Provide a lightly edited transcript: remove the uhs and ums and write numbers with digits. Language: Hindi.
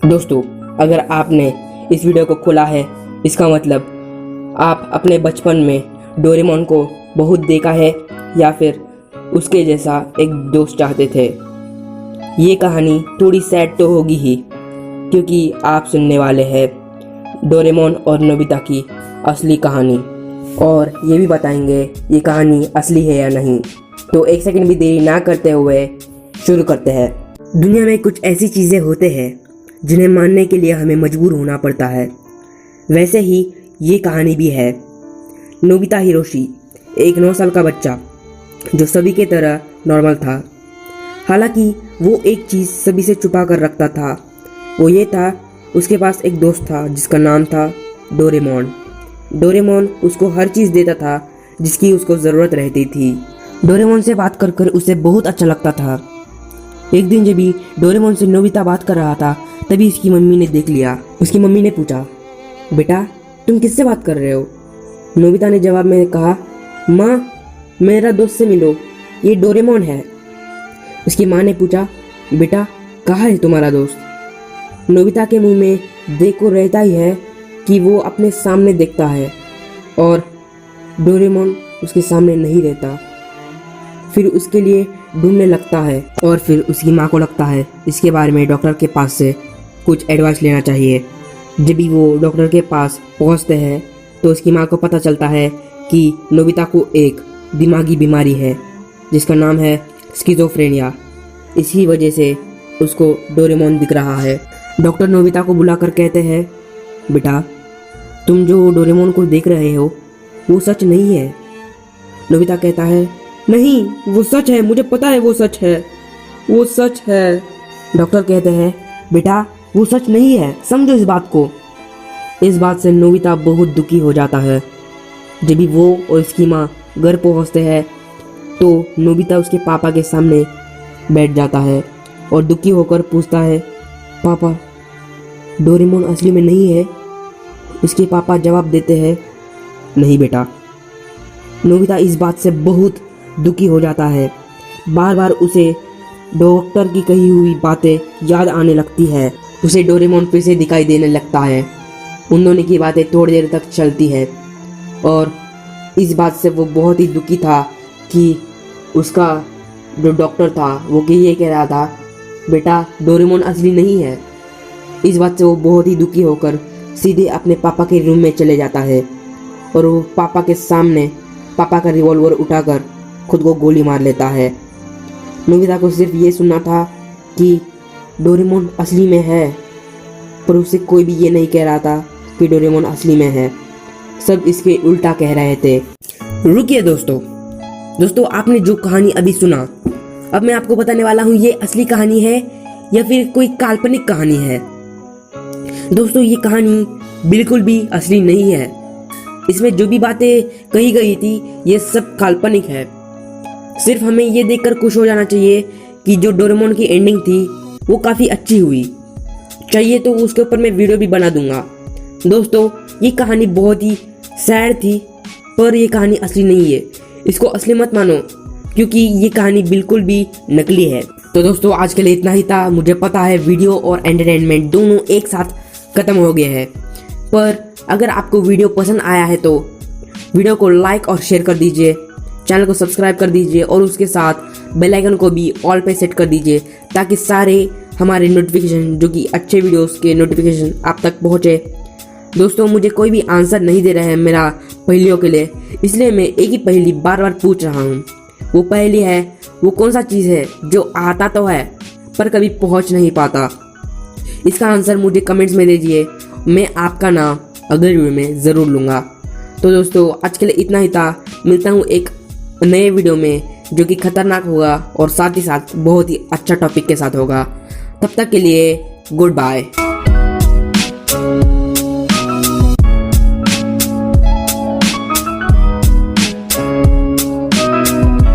दोस्तों, अगर आपने इस वीडियो को खोला है, इसका मतलब आप अपने बचपन में डोरेमोन को बहुत देखा है या फिर उसके जैसा एक दोस्त चाहते थे। ये कहानी थोड़ी सैड तो होगी ही, क्योंकि आप सुनने वाले हैं डोरेमोन और नोबिता की असली कहानी, और ये भी बताएंगे ये कहानी असली है या नहीं। तो एक सेकंड भी देरी ना करते हुए शुरू करते हैं। दुनिया में कुछ ऐसी चीज़ें होते हैं जिन्हें मानने के लिए हमें मजबूर होना पड़ता है। वैसे ही ये कहानी भी है। नोबिता हिरोशी एक 9 साल का बच्चा जो सभी के तरह नॉर्मल था। हालांकि वो एक चीज़ सभी से छुपा कर रखता था। वो ये था, उसके पास एक दोस्त था जिसका नाम था डोरेमोन। डोरेमोन उसको हर चीज़ देता था जिसकी उसको ज़रूरत रहती थी। डोरेमोन से बात कर कर उसे बहुत अच्छा लगता था। एक दिन जब भी डोरेमोन से नोबिता बात कर रहा था, तभी उसकी मम्मी ने देख लिया। उसकी मम्मी ने पूछा, बेटा तुम किससे बात कर रहे हो? नोबिता ने जवाब में कहा, माँ मेरा दोस्त से मिलो, ये डोरेमोन है। उसकी माँ ने पूछा, बेटा कहाँ है तुम्हारा दोस्त? नोबिता के मुंह में देखो रहता ही है कि वो अपने सामने देखता है और डोरेमोन उसके सामने नहीं रहता। फिर उसके लिए ढूंढने लगता है और फिर उसकी माँ को लगता है इसके बारे में डॉक्टर के पास से कुछ एडवाइस लेना चाहिए। जब भी वो डॉक्टर के पास पहुंचते हैं तो उसकी माँ को पता चलता है कि नोबिता को एक दिमागी बीमारी है जिसका नाम है स्किज़ोफ्रेनिया। इसी वजह से उसको डोरेमोन दिख रहा है। डॉक्टर नोबिता को बुलाकर कहते हैं, बेटा तुम जो डोरेमोन को देख रहे हो वो सच नहीं है। नोबिता कहता है, नहीं वो सच है, मुझे पता है वो सच है, वो सच है। डॉक्टर कहते हैं, बेटा वो सच नहीं है, समझो इस बात को। इस बात से नोबिता बहुत दुखी हो जाता है। जब भी वो और उसकी माँ घर पहुँचते हैं तो नोबिता उसके पापा के सामने बैठ जाता है और दुखी होकर पूछता है, पापा डोरेमोन असली में नहीं है? उसके पापा जवाब देते हैं, नहीं बेटा। नोबिता इस बात से बहुत दुखी हो जाता है। बार बार उसे डॉक्टर की कही हुई बातें याद आने लगती है। उसे डोरेमोन फिर से दिखाई देने लगता है। उन दोनों की बातें थोड़ी देर तक चलती है और इस बात से वो बहुत ही दुखी था कि उसका जो डॉक्टर था वो ये कह रहा था, बेटा डोरेमोन असली नहीं है। इस बात से वो बहुत ही दुखी होकर सीधे अपने पापा के रूम में चले जाता है और वो पापा के सामने पापा का रिवॉल्वर उठाकर खुद को गोली मार लेता है। नोबिता को सिर्फ ये सुनना था कि डोरेमोन असली में है, पर उसे कोई भी ये नहीं कह रहा था कि डोरेमोन असली में है। सब इसके उल्टा कह रहे थे। रुकिए दोस्तों, आपने जो कहानी अभी सुना, अब मैं आपको बताने वाला हूँ ये असली कहानी है या फिर कोई काल्पनिक कहानी है। दोस्तों ये कहानी बिल्कुल भी असली नहीं है। इसमें जो भी बातें कही गई थी ये सब काल्पनिक है। सिर्फ हमें ये देखकर खुश हो जाना चाहिए कि जो डोरेमोन की एंडिंग थी वो काफ़ी अच्छी हुई। चाहिए तो उसके ऊपर मैं वीडियो भी बना दूंगा। दोस्तों ये कहानी बहुत ही सैड थी, पर ये कहानी असली नहीं है। इसको असली मत मानो, क्योंकि ये कहानी बिल्कुल भी नकली है। तो दोस्तों आज के लिए इतना ही था। मुझे पता है वीडियो और एंटरटेनमेंट दोनों एक साथ खत्म हो गए हैं, पर अगर आपको वीडियो पसंद आया है तो वीडियो को लाइक और शेयर कर दीजिए, चैनल को सब्सक्राइब कर दीजिए और उसके साथ बेल आइकन को भी ऑल पे सेट कर दीजिए ताकि सारे हमारे नोटिफिकेशन, जो कि अच्छे वीडियोस के नोटिफिकेशन आप तक पहुंचे। दोस्तों मुझे कोई भी आंसर नहीं दे रहा है मेरा पहेलियों के लिए, इसलिए मैं एक ही पहेली बार बार पूछ रहा हूँ। वो पहेली है, वो कौन सा चीज़ है जो आता तो है पर कभी पहुँच नहीं पाता? इसका आंसर मुझे कमेंट्स में दीजिए, मैं आपका नाम अगले वीडियो में ज़रूर लूँगा। तो दोस्तों आज के लिए इतना ही था। मिलता हूँ एक नए वीडियो में जो कि खतरनाक होगा और साथ ही साथ बहुत ही अच्छा टॉपिक के साथ होगा। तब तक के लिए गुड बाय।